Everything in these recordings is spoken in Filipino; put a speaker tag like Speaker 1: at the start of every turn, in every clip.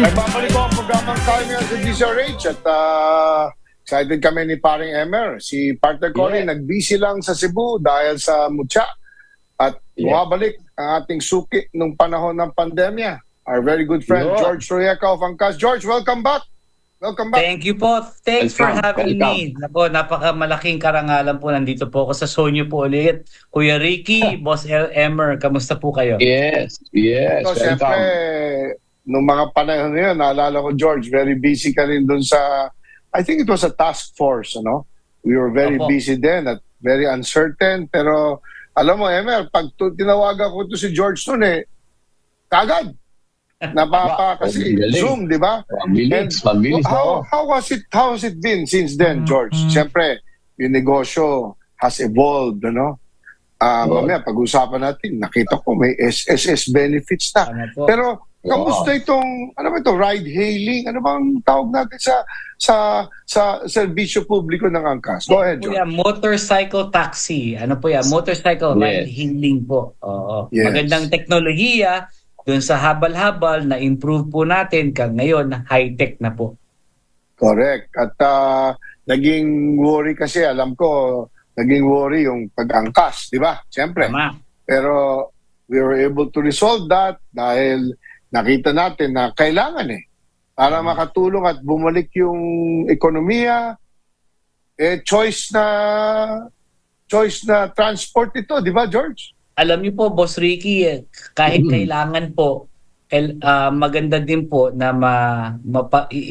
Speaker 1: Nagbabalik ko ang programang Kaya sa DZRH at excited kami ni paring Emer. Si partner Cory nag-busy lang sa Cebu dahil sa Mutya at bumabalik ang ating suki nung panahon ng pandemya. Our very good friend George Royeca of Angkas. George, welcome back. Welcome back.
Speaker 2: Thank you po. Thanks for having me. Nako, napakamalaking karangalan po. Nandito po ako sa Sonyo po ulit. Kuya Ricky, Boss Emer, kamusta po kayo?
Speaker 3: Yes.
Speaker 1: So, siyempre, nung mga panahon na yun, naalala ko, George, very busy ka rin dun sa, I think it was a task force, ano? We were very busy then at very uncertain. Pero, alam mo, Emer, pag tinawagan ko to si George nun kagad. Kasi Zoom, di ba?
Speaker 3: Mabilis
Speaker 1: how has it been since then, George? Siyempre, yung negosyo has evolved, ano? Mamaya, pag-usapan natin, nakita ko may SSS benefits na. Pero, kamusta itong, ano ba ito, ride-hailing? Ano bang tawag natin sa serbisyo publiko ng Angkas? Go ahead, George.
Speaker 2: Motorcycle taxi. Ano po yan? Motorcycle ride-hailing po. Oo.
Speaker 1: Yes.
Speaker 2: Magandang teknolohiya. Doon sa habal-habal, na-improve po natin. Ngayon, high-tech na po.
Speaker 1: Correct. At naging worry kasi, alam ko, naging worry yung pag-angkas, di ba? Siyempre.
Speaker 2: Tama.
Speaker 1: Pero we were able to resolve that dahil nakita natin na kailangan para makatulong at bumalik yung ekonomiya, choice na transport ito, di ba, George?
Speaker 2: Alam niyo po, Boss Ricky, kahit kailangan po, maganda din po na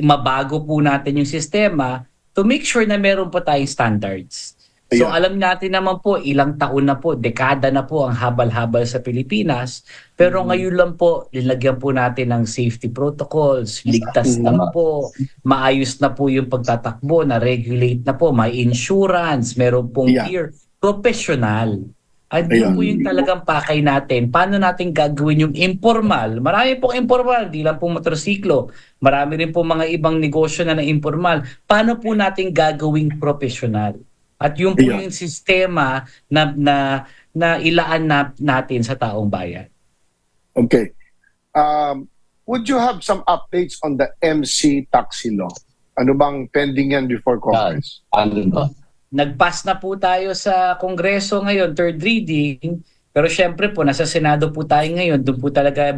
Speaker 2: mabago po natin yung sistema to make sure na meron po tayong standards. So alam natin naman po, ilang taon na po, dekada na po ang habal-habal sa Pilipinas. Pero ngayon lang po, nilagyan po natin ng safety protocols, ligtas na po, maayos na po yung pagtatakbo, na-regulate na po, may insurance, meron pong gear, professional. At yun po yung talagang pakay natin. Paano natin gagawin yung informal? Marami pong informal, di lang po motorsiklo. Marami rin po mga ibang negosyo na informal. Paano po natin gagawing professional? At yun po yung sistema na ilaan natin sa taong bayan.
Speaker 1: Okay. Would you have some updates on the MC taxi law? Ano bang pending yan before Congress?
Speaker 2: Nag-pass na po tayo sa Kongreso ngayon, third reading. Pero syempre po, nasa Senado po tayo ngayon. Doon po talaga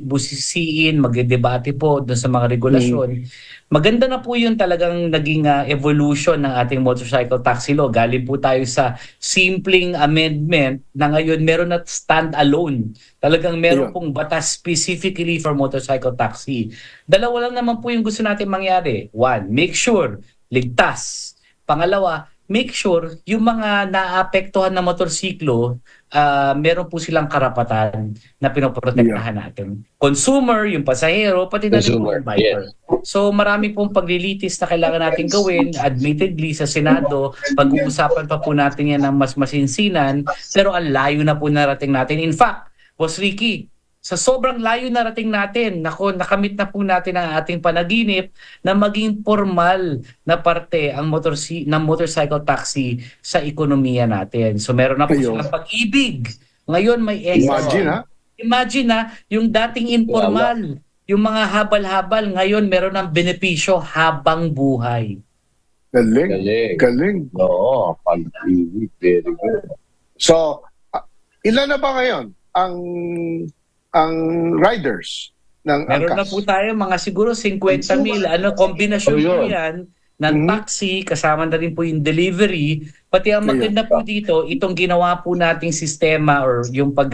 Speaker 2: busisiin, magdedebate po doon sa mga regulasyon. Maganda na po yun talagang naging evolution ng ating motorcycle taxi law. Galing po tayo sa simpleng amendment na ngayon meron na stand-alone. Talagang meron pong batas specifically for motorcycle taxi. Dalawa lang naman po yung gusto natin mangyari. One, make sure, ligtas. Pangalawa, make sure yung mga naapektuhan na motorsiklo, meron po silang karapatan na pinoprotektahan natin. Consumer, yung pasahero, pati na rin po yung biker. So marami pong paglilitis na kailangan natin gawin. Admittedly sa Senado, pag-uusapan pa po natin yan ng mas masinsinan, pero ang layo na po narating natin. In fact, Boss Ricky, sa sobrang layo narating natin, nakamit na po natin ang ating panaginip na maging formal na parte ang motorcycle taxi sa ekonomiya natin. So meron na po silang pag-ibig. Ngayon may extra. Imagine yung dating informal, yung mga habal-habal, ngayon meron ng benepisyo habang buhay.
Speaker 1: Galing.
Speaker 3: Oo, pag-ibig. Very good.
Speaker 1: So, ilan na ba ngayon ang riders ng
Speaker 2: Meron
Speaker 1: Angkas?
Speaker 2: na po tayo mga siguro 50,000. Kombinasyon po yan ng taxi, kasama na rin po yung delivery. Pati ang maganda po dito, itong ginawa po nating sistema or yung pag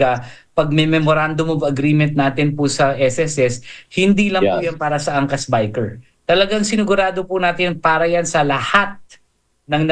Speaker 2: may memorandum of agreement natin po sa SSS, hindi lang po yan para sa Angkas Biker. Talagang sinigurado po natin para yan sa lahat ng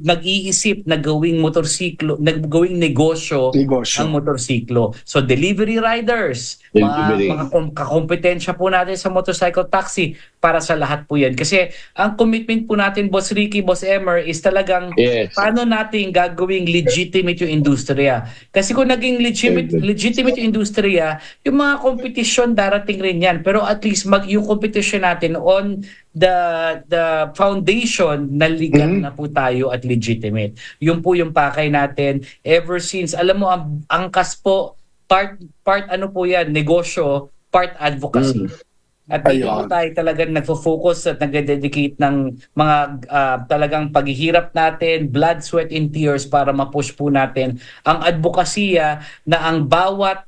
Speaker 2: nag-iisip na gawing motorsiklo, gawing negosyo ang motorsiklo. So delivery riders, mga kakompetensya po natin sa motorcycle taxi para sa lahat po yan. Kasi ang commitment po natin, Boss Ricky, Boss Emer, is talagang paano natin gagawing legitimate yung industriya. Kasi kung naging legitimate yung industriya, yung mga kompetisyon darating rin yan. Pero at least yung competition natin on the foundation na legal na po tayo at legitimate. Yun po yung pakay natin ever since. Alam mo, ang Angkas po, part ano po yan, negosyo, part advocacy. At dito
Speaker 1: Ayun.
Speaker 2: po tayo talagang nagfo-focus at nagde-dedicate ng mga talagang paghihirap natin, blood, sweat, and tears para ma-push po natin ang advokasya na ang bawat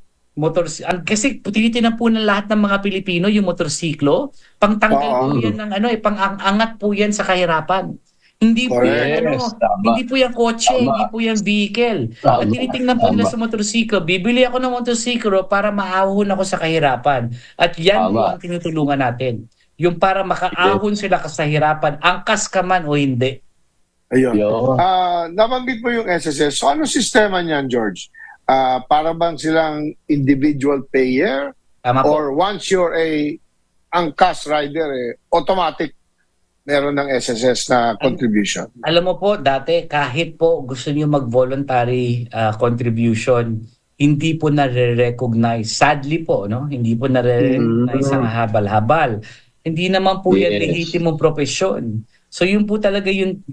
Speaker 2: kasi tinitingnan po ng lahat ng mga Pilipino yung motorsiklo, pangtanggal po
Speaker 1: Oo.
Speaker 2: yan ng pang-angat po yan sa kahirapan. Hindi po
Speaker 1: Correct.
Speaker 2: yan,
Speaker 3: Yes, tama.
Speaker 2: hindi po yan kotse,
Speaker 3: Tama.
Speaker 2: hindi po yan vehicle.
Speaker 3: Tama.
Speaker 2: At tinitingnan po nila
Speaker 3: Tama.
Speaker 2: sa motorsiklo, bibili ako ng motorsiklo para maahon ako sa kahirapan. At yan po
Speaker 3: Tama.
Speaker 2: ang tinutulungan natin. Yung para makaahon sila sa hirapan, angkas ka man o hindi.
Speaker 1: Ayun.
Speaker 3: Yo.
Speaker 1: Nabanggit mo yung SSS. So, ano sistema niyan, George? Para bang silang individual payer?
Speaker 2: Tama po.
Speaker 1: Or once you're angkas rider, automatic meron ng SSS na contribution?
Speaker 2: Alam mo po, dati kahit po gusto niyo mag-voluntary contribution, hindi po nare-recognize. Sadly po, no? Hindi po nare-recognize ang habal-habal. Hindi naman po yan
Speaker 3: Yes.
Speaker 2: lehitimong profesyon. So yun po talaga yung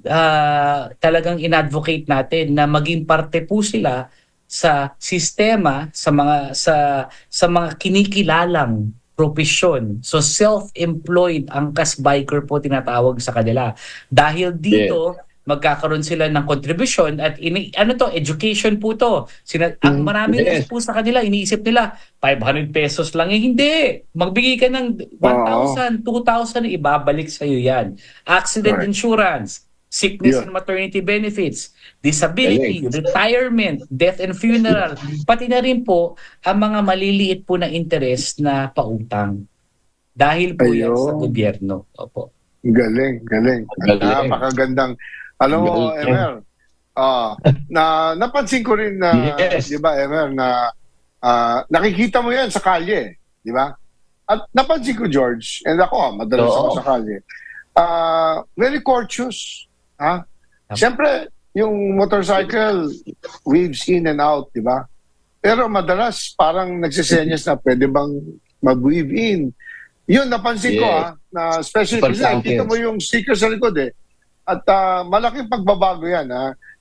Speaker 2: talagang in-advocate natin na maging parte po sila sa sistema, sa mga kinikilalang profesyon. So self-employed angkas biker po tinatawag sa kanila. Dahil dito, magkakaroon sila ng contribution at education po to. Ang maraming
Speaker 3: Yes.
Speaker 2: po sa kanila, iniisip nila, 500 pesos lang. Hindi. Magbigay ka ng 1,000, 2,000, ibabalik sa'yo yan. Accident
Speaker 1: Correct.
Speaker 2: insurance, sickness
Speaker 1: Yeah.
Speaker 2: and maternity benefits, disability, retirement, death and funeral, pati na rin po ang mga maliliit po na interest na pautang. Dahil po yan sa
Speaker 1: Ayun.
Speaker 2: gobyerno. Opo.
Speaker 1: Galing.
Speaker 3: Galing.
Speaker 1: Napakagandang. Alam mo,
Speaker 3: Galing.
Speaker 1: Emer, napansin ko rin na,
Speaker 3: Yes.
Speaker 1: di ba, Emer, na nakikita mo yan sa kalye, di ba? At napansin ko, George, and ako, madalas
Speaker 3: Oo.
Speaker 1: ako sa kalye, very courteous. Ha? Siyempre, yung motorcycle weaves in and out, di ba? Pero madalas parang nagsisenyas na pwede bang mag-weave in. Yun, napansin ko na especially kasi
Speaker 3: Importante.
Speaker 1: kita mo yung sticker sa likod At malaking pagbabago yan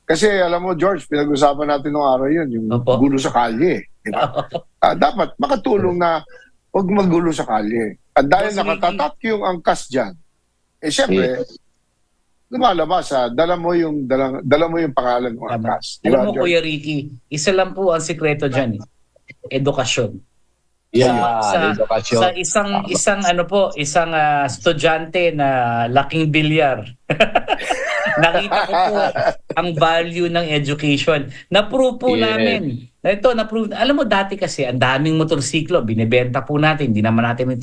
Speaker 1: Kasi alam mo, George, pinag-usapan natin nung araw yun, yung
Speaker 2: Opo.
Speaker 1: gulo sa kalye. Di ba? Dapat makatulong na huwag magulo sa kalye. At dahil
Speaker 2: Boss
Speaker 1: nakatatak yung angkas dyan, siyempre, lumalabas dala mo yung pangalan ng angkas. Di ba,
Speaker 2: Alam mo,
Speaker 1: George?
Speaker 2: Kuya Ricky, isa lang po ang sikreto dyan. Edukasyon.
Speaker 3: Edukasyon.
Speaker 2: Sa isang estudyante na laking bilyar. Nakita ko po ang value ng education. Na-prove po namin. Na-prove. Alam mo, dati kasi, ang daming motorsiklo, binibenta po natin, hindi naman natin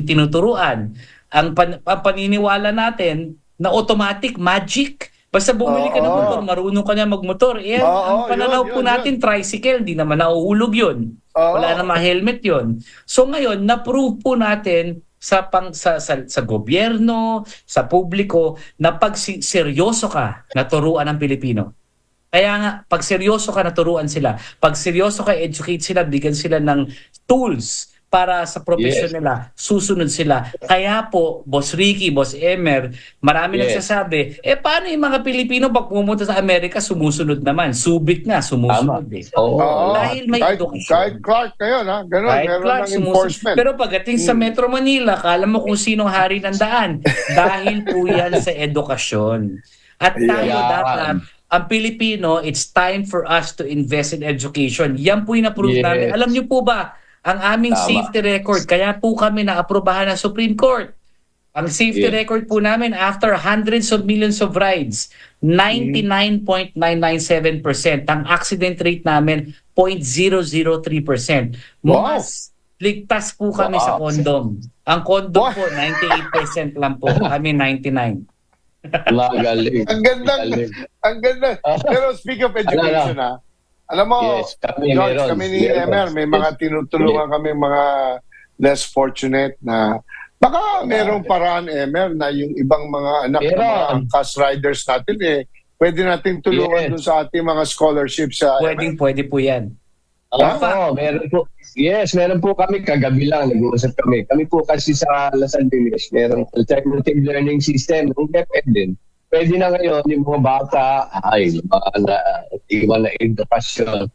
Speaker 2: tinuturuan. Ang paniniwala natin na automatic, magic. Basta bumili ka ng motor, marunong ka na magmotor. Ang pananaw po natin, tricycle, hindi naman nauulog yun. Wala namang helmet yun. So ngayon, na-prove po natin sa gobyerno, sa publiko, na pag seryoso ka, naturuan ng Pilipino. Kaya nga, pag seryoso ka, naturuan sila. Pag seryoso ka, educate sila, bigyan sila ng tools para sa profesyon nila, susunod sila. Kaya po, Boss Ricky, Boss Emer, marami nagsasabi, paano yung mga Pilipino pag pumunta sa Amerika, sumusunod naman. Subit nga, sumusunod Dahil may edukasyon.
Speaker 1: Kahit Clark ngayon, Ganun, meron ng enforcement.
Speaker 2: Pero pagdating sa Metro Manila, kala mo kung sinong hari ng daan. Dahil po yan sa edukasyon. At tayo dapat, ang Pilipino, it's time for us to invest in education. Yan po yung na-prove namin. Alam niyo po ba, ang aming safety record, kaya po kami na-aprobahan ng Supreme Court. Ang safety record po namin, after hundreds of millions of rides, 99.997%. Ang accident rate namin, 0.003%. Mas ligtas po kami sa condom. Ang condom po, 98% lang po. Kami 99%.
Speaker 3: Magaling.
Speaker 1: Ang ganda. Pero speak of education, alam mo, George, kami ni Emer, may mga tinutulungan kami mga less fortunate na baka merong paraan, Emer, na yung ibang mga anak ng mga angkas riders natin, pwede natin tulungan dun sa ating mga scholarships sa
Speaker 2: Pwede po yan.
Speaker 3: Meron po. Yes, meron po kami. Kagabi lang, nag-uusap kami. Kami po kasi sa Las Albines, merong alternative learning system ng DepEd din. Pwede na ngayon yung mga bata, mga iwan na edukasyon.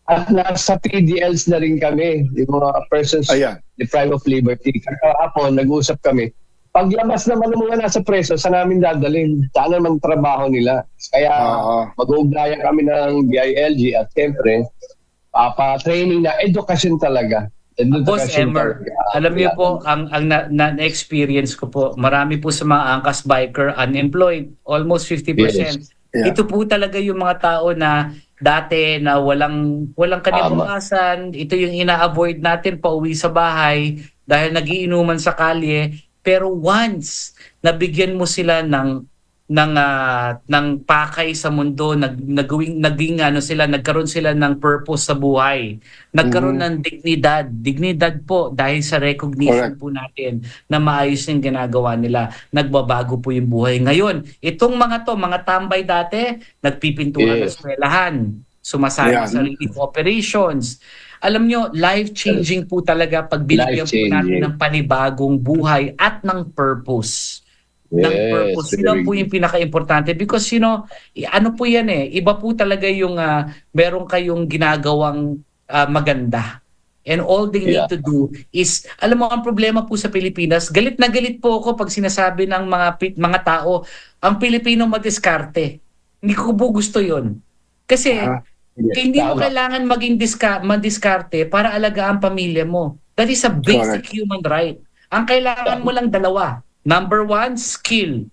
Speaker 3: At nasa PDLs na rin kami, yung mga persons
Speaker 1: Ayan.
Speaker 3: deprived of liberty. Kahapon, nag-usap kami. Paglabas naman ng mga nasa preso, saan namin dadalhin? Saan naman trabaho nila? Kaya mag-uugnayan kami ng BILG at siyempre, pa-training na edukasyon talaga.
Speaker 2: Boss Emer, alam niyo po, ang na-experience ko po, marami po sa mga angkas biker unemployed, almost 50%.
Speaker 3: Yes.
Speaker 1: Yeah.
Speaker 2: Ito po talaga yung mga tao na dati na walang kanibukasan, ito yung ina-avoid natin pauwi sa bahay dahil nagiinuman sa kalye, pero once nabigyan mo sila ng pakay sa mundo, nagkaroon sila ng purpose sa buhay. Nagkaroon ng dignidad po dahil sa recognition po natin na maayos yung ginagawa nila. Nagbabago po yung buhay. Ngayon, itong mga tambay dati, nagpipintura ng eskwelahan, sumasali sa relief operations. Alam nyo, life-changing po talaga pag binigyan po natin ng panibagong buhay at ng purpose. Ng purpose. Yun po yung pinaka-importante because ano po yan iba po talaga yung meron kayong ginagawang maganda. And all they need to do is, alam mo, ang problema po sa Pilipinas, galit na galit po ako pag sinasabi ng mga tao, ang Pilipino madiskarte. Hindi ko po gusto yun. Kasi, hindi mo kailangan maging madiskarte para alagaan pamilya mo. That is a basic human right. Ang kailangan mo lang dalawa. Number 1, skill.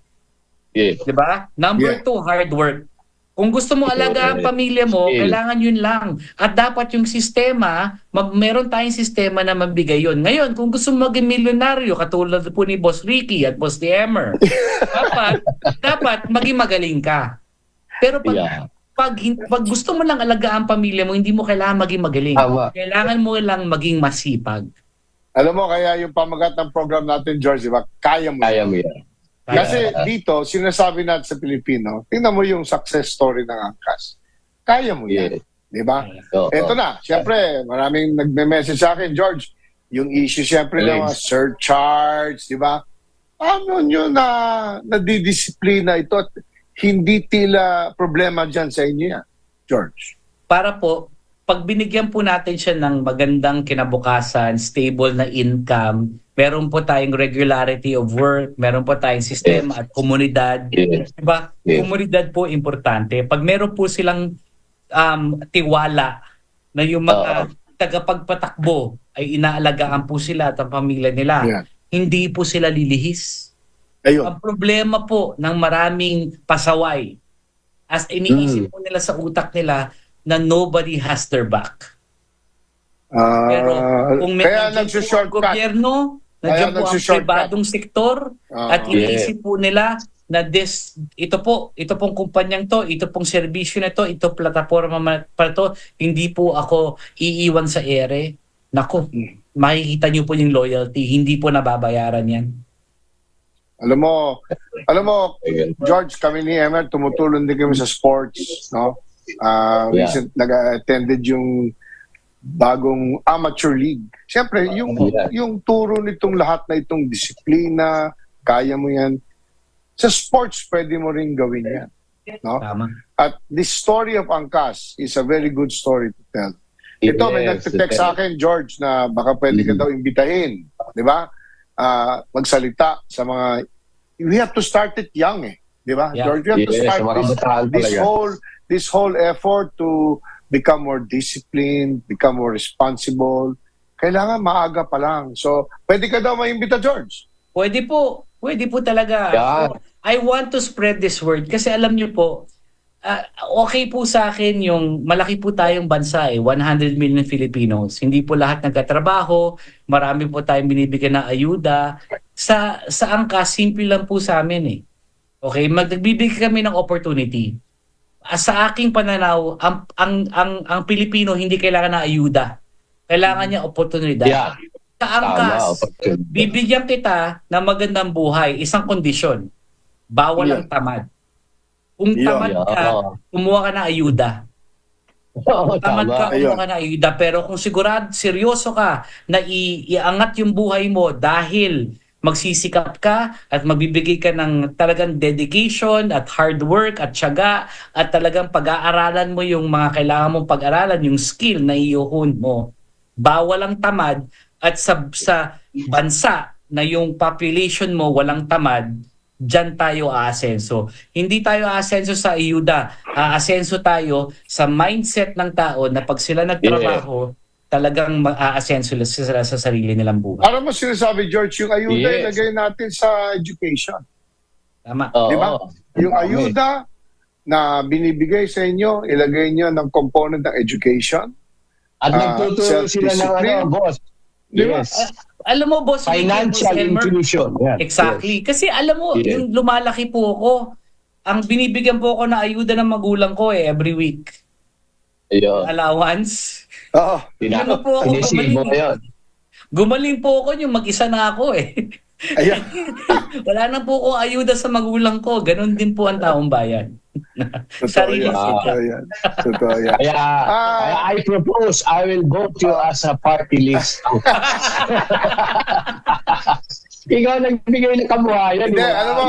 Speaker 2: Diba? Number 2, hard work. Kung gusto mo alagaan ang pamilya mo, kailangan yun lang. At dapat yung sistema, meron tayong sistema na mabigay yun. Ngayon, kung gusto mo maging milyonaryo, katulad po ni Boss Ricky at Boss Emer, dapat maging magaling ka. Pero pag gusto mo lang alagaan ang pamilya mo, hindi mo kailangan maging magaling. Kailangan mo lang maging masipag.
Speaker 1: Alam mo, kaya yung pamagat ng program natin, George, diba? Kaya mo yan. Kasi dito, sinasabi natin sa Pilipino, tingnan mo yung success story ng angkas. Kaya mo yan. Diba? Ito na, siyempre, maraming nagme-message sa akin, George, yung issue siyempre ng mga surcharge, diba? Ano nyo nadidisiplina ito at hindi tila problema dyan sa inyo yan, George?
Speaker 2: Para po, pag binigyan po natin siya ng magandang kinabukasan, stable na income, meron po tayong regularity of work, meron po tayong sistema at komunidad. Diba? Komunidad po importante. Pag meron po silang tiwala na yung mga tagapagpatakbo ay inaalagaan po sila at ang pamilya nila, hindi po sila lilihis. Ang problema po ng maraming pasaway, as iniisip po nila sa utak nila, na nobody has their back. Pero kung may gobyerno, nandiyan po ang pribadong sektor at iniisip po nila na ito pong kumpanyang to, ito pong serbisyo na to, ito plataforma para to, hindi po ako iiwan sa ere. Nako, makikita niyo po yung loyalty, hindi po nababayaran yan.
Speaker 1: Alam mo, George, kami ni Emer, tumutulong din kami sa sports, no? Recent nag-attended yung bagong amateur league. Siyempre, yung turo nitong lahat na itong disiplina, kaya mo yan. Sa sports, pwede mo rin gawin yan. No?
Speaker 2: Tama.
Speaker 1: At this story of Angkas is a very good story to tell. Ito, may nagte-text sa akin, George, na baka pwede ka daw imbitahin. Di ba? Magsalita sa mga... We have to start it young Di ba? George, we have to start this whole effort to become more disciplined, become more responsible. Kailangan maaga pa lang. So, pwede ka daw maimbita, George?
Speaker 2: Pwede po talaga. I want to spread this word kasi alam niyo po, okay po sa akin yung malaki po tayong bansa 100 million Filipinos. Hindi po lahat nagtatrabaho, marami po tayong binibigyan ng ayuda. Sa angkas, simple lang po sa amin Okay, magbibigay kami ng opportunity. Sa aking pananaw, ang Pilipino hindi kailangan ng ayuda. Kailangan niya oportunidad. Sa angkas, bibigyan kita ng magandang buhay, isang kondisyon. Bawal ang tamad. Kung tamad ka, kumuha ka ng ayuda. Tamad ka, kumuha ka ng ayuda. Pero kung seryoso ka na iangat yung buhay mo dahil magsisikap ka at magbibigay ka ng talagang dedication at hard work at tiyaga at talagang pag-aaralan mo yung mga kailangan mong pag-aralan, yung skill na i-hone mo. Bawal ang tamad at sa bansa na yung population mo walang tamad, diyan tayo aasenso. Hindi tayo aasenso sa ayuda. Aasenso tayo sa mindset ng tao na pag sila nagtrabaho, talagang aasenso sila sa sarili nilang buhay.
Speaker 1: Para mo sinasabi, George, yung ayuda ilagay natin sa education.
Speaker 2: Tama.
Speaker 1: Di ba? Yung ayuda na binibigay sa inyo, ilagay nyo ng component ng education.
Speaker 3: At nagtuturo sila ng boss. Yes.
Speaker 2: Alam mo, boss,
Speaker 3: financial inclusion. Yeah.
Speaker 2: Exactly. Yes. Kasi alam mo, yung lumalaki po ako, ang binibigyan po ako na ayuda ng magulang ko every week. Allowance.
Speaker 1: Oo.
Speaker 2: Ano po ako gumaling po ako yung mag-isa na ako
Speaker 1: Ayan.
Speaker 2: Wala na po akong ayuda sa magulang ko. Ganon din po ang taong bayan. Sarili
Speaker 1: Totoo yan.
Speaker 3: Kaya I propose, I will vote you as a party list. Ikaw nagbigay ng kabuhayan.
Speaker 1: Hindi, alam mo,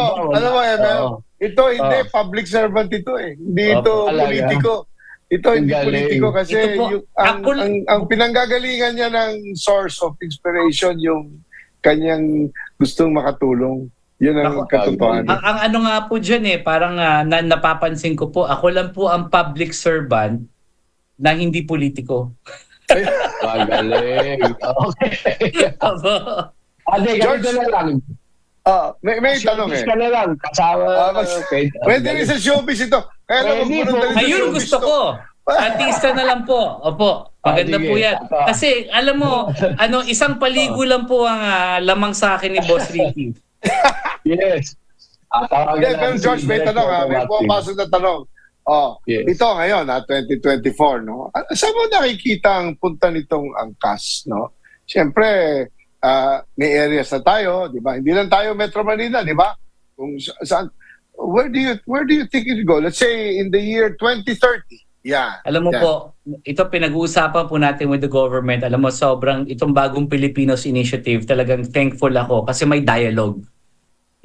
Speaker 1: ito hindi, public servant ito Hindi ito politiko. Ito hindi politiko kasi ang pinanggagalingan niya ng source of inspiration yung kanyang gustong makatulong. Yun ang katotohanan.
Speaker 2: Ang ano nga po dyan parang napapansin ko po, ako lang po ang public servant na hindi politiko.
Speaker 3: Magaling. Okay.
Speaker 1: George,
Speaker 3: na lang.
Speaker 1: May tanong
Speaker 3: Ka na lang. Kasama.
Speaker 1: Pwede rin sa showbiz ito. Kaya lang
Speaker 2: ayun gusto ko. Artista na lang po. Opo. Maganda po yan. Kasi alam mo, isang paligo lang po ang lamang sa akin ni Boss Ricky.
Speaker 3: Yes.
Speaker 1: Pero George, may tanong may pumapasok na tanong. Ito ngayon, 2024, no? Saan mo nakikita ang punta nitong angkas, no? Siyempre, may areas na tayo, di ba? Hindi lang tayo Metro Manila, di ba? Kung saan, where do you think it will go? Let's say in the year 2030. Yeah.
Speaker 2: Alam mo po, ito pinag-uusapan po natin with the government. Alam mo, sobrang itong bagong Filipinos Initiative, talagang thankful ako kasi may dialogue.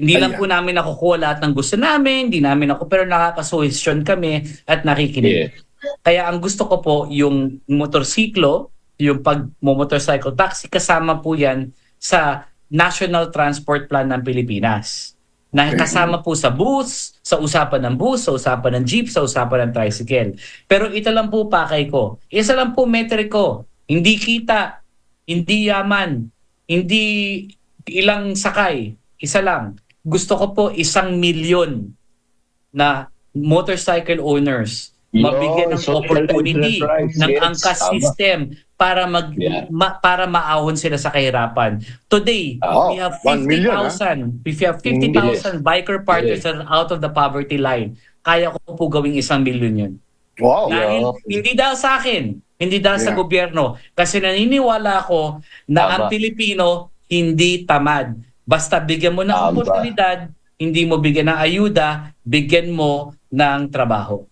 Speaker 2: Hindi lang po namin nakukuha lahat ng gusto namin, hindi namin pero nakakasuhestyon kami at nakikinig. Kaya ang gusto ko po, yung motorsiklo, yung pag-motorcycle taxi, kasama po yan sa National Transport Plan ng Pilipinas. Na kasama po sa bus, sa usapan ng bus, sa usapan ng jeep, sa usapan ng tricycle. Pero ito lang po pakay ko. Isa lang po metric ko. Hindi kita, hindi yaman, hindi ilang sakay. Isa lang. Gusto ko po 1 million na motorcycle owners mabigyan ng opportunity ng angkas system para para maahon sila sa kahirapan. Today, we have 50,000. We have 50,000 biker partners that are out of the poverty line. Kaya ko po gawing 1 million yun.
Speaker 1: Wow.
Speaker 2: Dahil hindi dahil sa akin, hindi dahil sa gobyerno. Kasi naniniwala ako na ang Pilipino hindi tamad. Basta bigyan mo ng oportunidad, hindi mo bigyan ng ayuda, bigyan mo ng trabaho.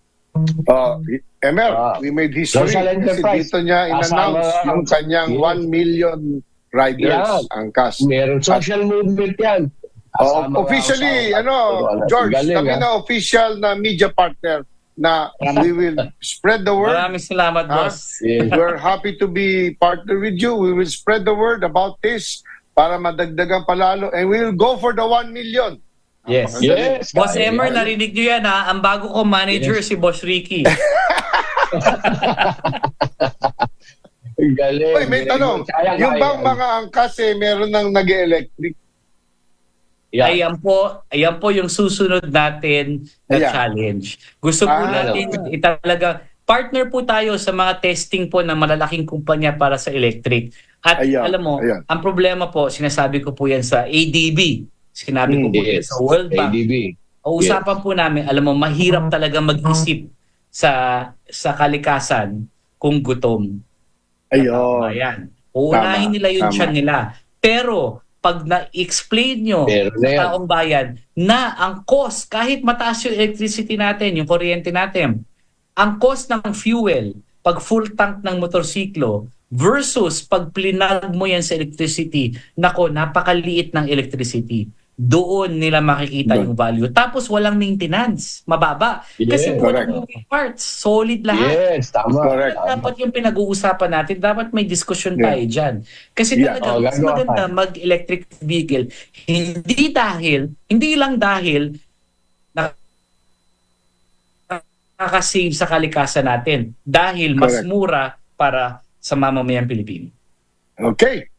Speaker 1: Emer, we made history kasi dito niya in-announce yung kanyang 1 million riders angkas.
Speaker 3: Meron social movement yan.
Speaker 1: Officially, George, kami na official na media partner na we will spread the word.
Speaker 2: Maraming salamat, boss.
Speaker 1: We're happy to be partner with you. We will spread the word about this para madagdagan palalo and we will go for the 1 million.
Speaker 2: Yes. Boss Emer, narinig niyo yan Ang bago ko manager si Boss Ricky.
Speaker 3: Galing.
Speaker 1: Oy, may tanong. Yung bang mga angkas meron ng nag-electric?
Speaker 2: Ayan po yung susunod natin na challenge. Gusto po natin italaga partner po tayo sa mga testing po ng malalaking kumpanya para sa electric. At alam mo, ang problema po, sinasabi ko po yan sa ADB. Sinabi ko po yan sa World Bank. ADB. Usapan po namin, alam mo, mahirap talaga mag-isip sa kalikasan kung gutom. Ayan. Uunahin nila yung tiyan nila. Pero, pag na-explain nyo sa taong bayan na ang cost, kahit mataas yung electricity natin, yung kuryente natin, ang cost ng fuel, pag full tank ng motorsiklo, versus pag plinag mo yan sa electricity, nako, napakaliit ng electricity. Doon nila makikita yung value. Tapos walang maintenance, mababa. Kasi walang moving parts, solid lahat.
Speaker 3: Yes, tama.
Speaker 1: Correct.
Speaker 2: Dapat yung pinag-uusapan natin, dapat may diskusyon tayo dyan. Kasi talaga, mas maganda mag-electric vehicle. Hindi lang dahil nakaka-save sa kalikasan natin. Dahil mas mura para sa mamamayang Pilipino.
Speaker 1: Okay.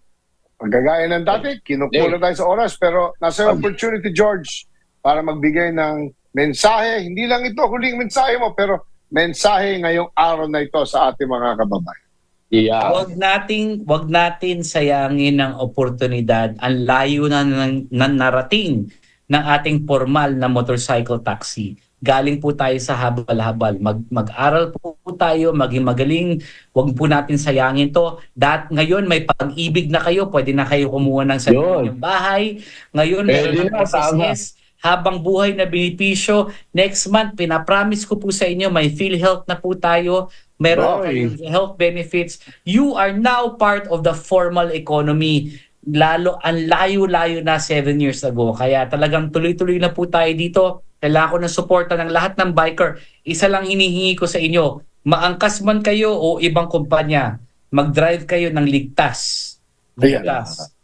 Speaker 1: Magagaya ng dati, kinukulang tayo sa oras, pero nasa opportunity, George, para magbigay ng mensahe. Hindi lang ito huling mensahe mo, pero mensahe ngayong araw na ito sa ating mga kababayan.
Speaker 3: Yeah.
Speaker 2: Wag natin sayangin ng oportunidad, ang layo na narating ng ating formal na motorcycle taxi. Galing po tayo sa habal-habal. Mag-aral po tayo, maging magaling. Huwag po natin sayangin to. Ngayon may pag-ibig na kayo, pwede na kayo kumuha ng sarili ng bahay. Ngayon meron ng SSS, habang buhay na benepisyo. Next month, pinapromise ko po sa inyo, may PhilHealth na po tayo. Meron kayong health benefits. You are now part of the formal economy. Lalo, ang layo-layo na 7 years ago. Kaya talagang tuloy-tuloy na po tayo dito. Kailangan ko ng suporta ng lahat ng biker. Isa lang hinihingi ko sa inyo, maangkas man kayo o ibang kumpanya, mag-drive kayo ng ligtas. Ligtas.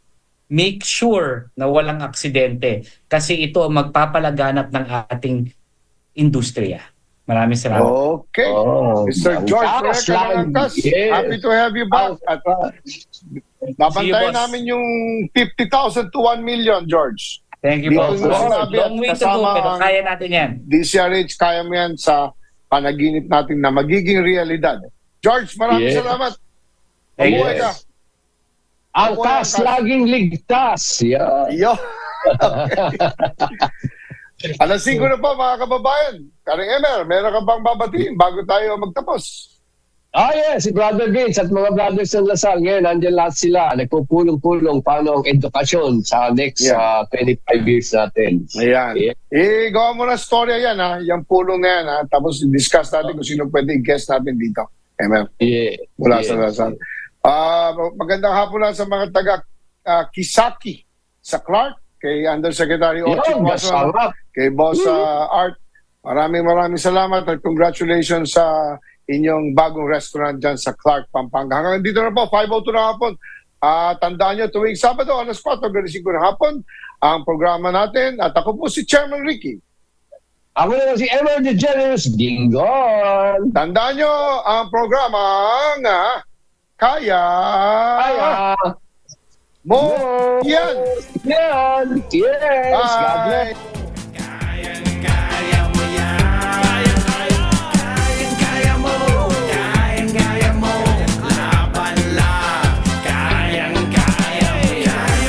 Speaker 2: Make sure na walang aksidente kasi ito ang magpapalaganap ng ating industriya. Maraming salamat.
Speaker 1: Okay. Mr. George Angkas, happy to have you back. At babantayan namin yung 50,000 to 1 million, George.
Speaker 2: Thank you, boss. Long way to go, pero kaya natin yan.
Speaker 1: DCRH, kaya mo yan sa panaginip natin na magiging realidad. George, maraming salamat. Mabuhay ka.
Speaker 3: Angkas, laging ligtas.
Speaker 1: Yo. Alas 5 na po, mga kababayan. Karing Emer, meron ka bang babatiin bago tayo magtapos?
Speaker 3: Si Brother Vince at mga brothers ng Lasal, ngayon, nandiyan lahat sila. Nagpupulong-pulong paano ang edukasyon sa next 25 years natin.
Speaker 1: Ayan. Gawa mo na storya yan, ha? Yung pulong na yan, ha? Tapos discuss natin kung sino pwede i-guest natin dito. Emer. Mula sa Lasal. Magandang hapon na sa mga taga Kisaki sa Clark, kay Undersecretary Ochi Quason, kay Boss Art. Maraming salamat at congratulations sa inyong bagong restaurant dyan sa Clark, Pampanga. Hanggang dito na po, 5:02 na hapon. Tandaan nyo, tuwing Sabado, alas 4:05 na hapon, ang programa natin. At ako po si Chairman Ricky.
Speaker 3: Ako naman si Emer the Generous Dingon.
Speaker 1: Tandaan nyo, ang programa Kaya mo yan.
Speaker 3: Yes. God bless.